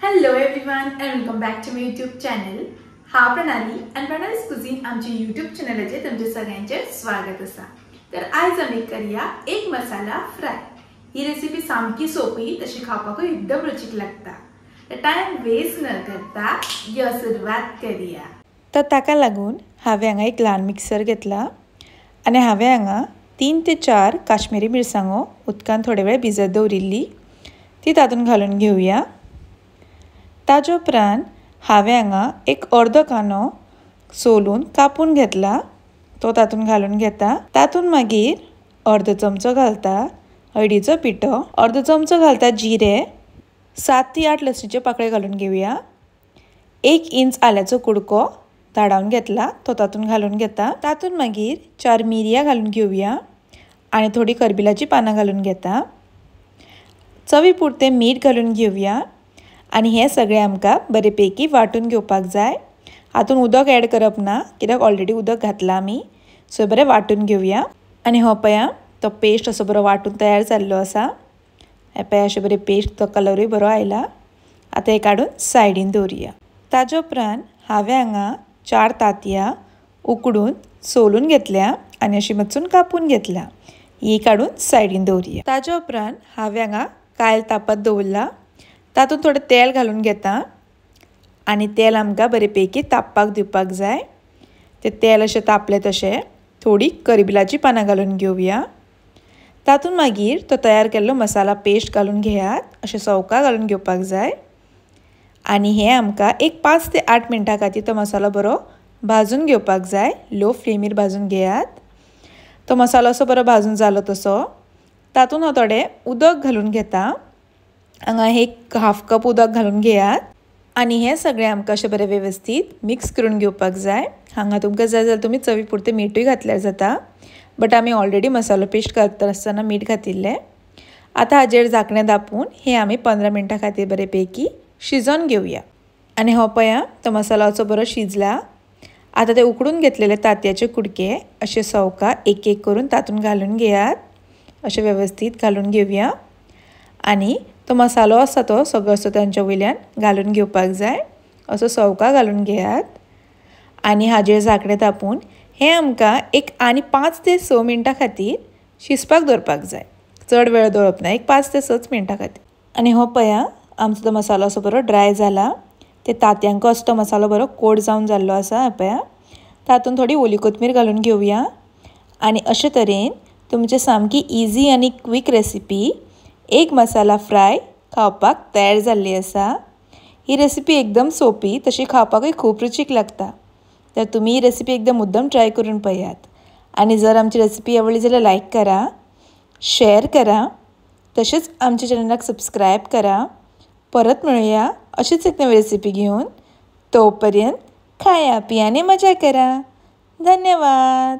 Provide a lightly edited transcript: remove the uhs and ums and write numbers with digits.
Hello everyone and welcome back to my YouTube channel. हा प्रणाली and Pranali's Cuisine आमचे YouTube चॅनलाचे तुमचे सगळ्यांचे स्वागत असा. तर आज आम्ही करूया एक मसाला फ्राय. ही रेसिपी सामकी सोपी तशी खावपाक एकदम रुचीक लागता. तर टाइम वेस्ट न करता या सुरुवात करूया. तर ताका लागून हांवें हांगा एक ल्हान मिक्सर घेतला आनी हांवें हांगा 3 ते 4 काश्मीरी मिरसांगो उदकान थोडे वेळ भिजत दवरिल्ली ती तातून घालून घेवया. ताजे उपरांत हांवें हांगा एक अर्दो कांदो सोलून कापून घेतला तो तातून घालून घेता. तातून मागीर अर्दो चमचो घालता हळदीचो पिठो, अर्दो चमचो घालता जिरे, 7 ते 8 लसणीचे पाकळे घालून घेवया. 1 इंच आल्याचो कुडको धाडावन घेतला तो तातून घालून घेता. तातून मागीर 4 मिरयां घालून घेवया आनी थोडी करबिलाची पानां घालून घेता. चवी पुरते मीठ घालून घेवया आनी हे सगळे आमकां बरेपैकी वाटून घेवपाक जाय. हातून उदक ऍड करप ना कित्याक ऑलरेडी उदक घातला आमी, सो बरें वाटून घेवया. आनी हो पळया तो पेस्ट असो बरो वाटून तयार जाल्लो आसा. हे पळया अशें बरें पेस्ट, तो कलरूय बरो आयला. आतां हे काडून सायडीन दवरया. ताजे उपरांत हांवें हांगा 4 तांतयां उकडून सोलून घेतल्या आनी अशी मचून कापून घेतल्या. ही काडून सायडीन दवरया. ताजे उपरांत हांवें हांगा कायल तापत दवरला. तातूंत थोडें तेल घालून घेता आनी तेल आमकां बरेपैकी तापपाक दिवपाक जाय. तें तेल अशें तापलें तशें थोडी करबिलाची पानां घालून घेवया. तातूंत मागीर तो तयार केल्लो मसाला पेस्ट घालून घेयात. अशें सवका घालून घेवपाक जाय आनी हे आमकां एक 5 ते 8 मिनटां खातीर तो मसालो बरो भाजून घेवपाक जाय. लो फ्लेमीर भाजून घेयात. तो मसालो असो बरो भाजून जालो तसो तातूंत हांव थोडें उदक घालून घेता. हांगा एक 1/2 कप उदक घालून घेयात आनी हे सगळें आमकां अशें बरें वेवस्थीत मिक्स करून घेवपाक जाय. हांगा तुमकां जाय जाल्यार तुमी चवी पुरते मीठूय घातल्यार जाता, बट आमी ऑलरेडी मसालो पेस्ट करता आसतना मीठ घातिल्लें. आतां हाजेर धाकणें धापून हे आमी 15 मिनटां खातीर बरेपैकी शिजोवन घेवया. आनी हो पळया तो मसालो बरो शिजला. आतां ते उकडून घेतलेले तांतयाचे कुडके अशे सवका एक एक करून तातून घालून घेयात. अशें वेवस्थीत घालून घेवया आनी तो मसालो आसा तो सगळो असो तांच्या वयल्यान घालून घेवपाक जाय. असो सवका घालून घेयात आनी हाजेर धाकणें धापून हे आमकां एक आनी 5 ते 6 मिनटां खातीर शिजपाक दवरपाक जाय. चड वेळ दवरप ना, एक 5 ते 6 मिनटां खातीर. आनी हो पळया आमचो तो मसालो असो बरो ड्राय जाला. ते तांतयांक असो तो मसालो बरो कोट जावन जाल्लो आसा. पळया तातूंत थोडी ओली कोथमीर घालून घेवया आनी अशे तरेन तुमचे सामकी इजी आनी क्विक रेसिपी एक मसाला फ्राय खावपाक तयार जाल्ली आसा. ही रेसिपी एकदम सोपी तशी खावपाकूय खूब रुचीक लागता. तर तुमी ही रेसिपी एकदम मुद्दम ट्राय करून पळयात. आनी जर आमची रेसिपी आवडली जाल्यार लायक करा, शेअर करा, तशेंच आमच्या चॅनलाक सबस्क्रायब करा. परत मेळुया अशीच एक नवी रेसिपी घेऊन. तोपर्यंत खाया पिया आनी मजा करा. धन्यवाद.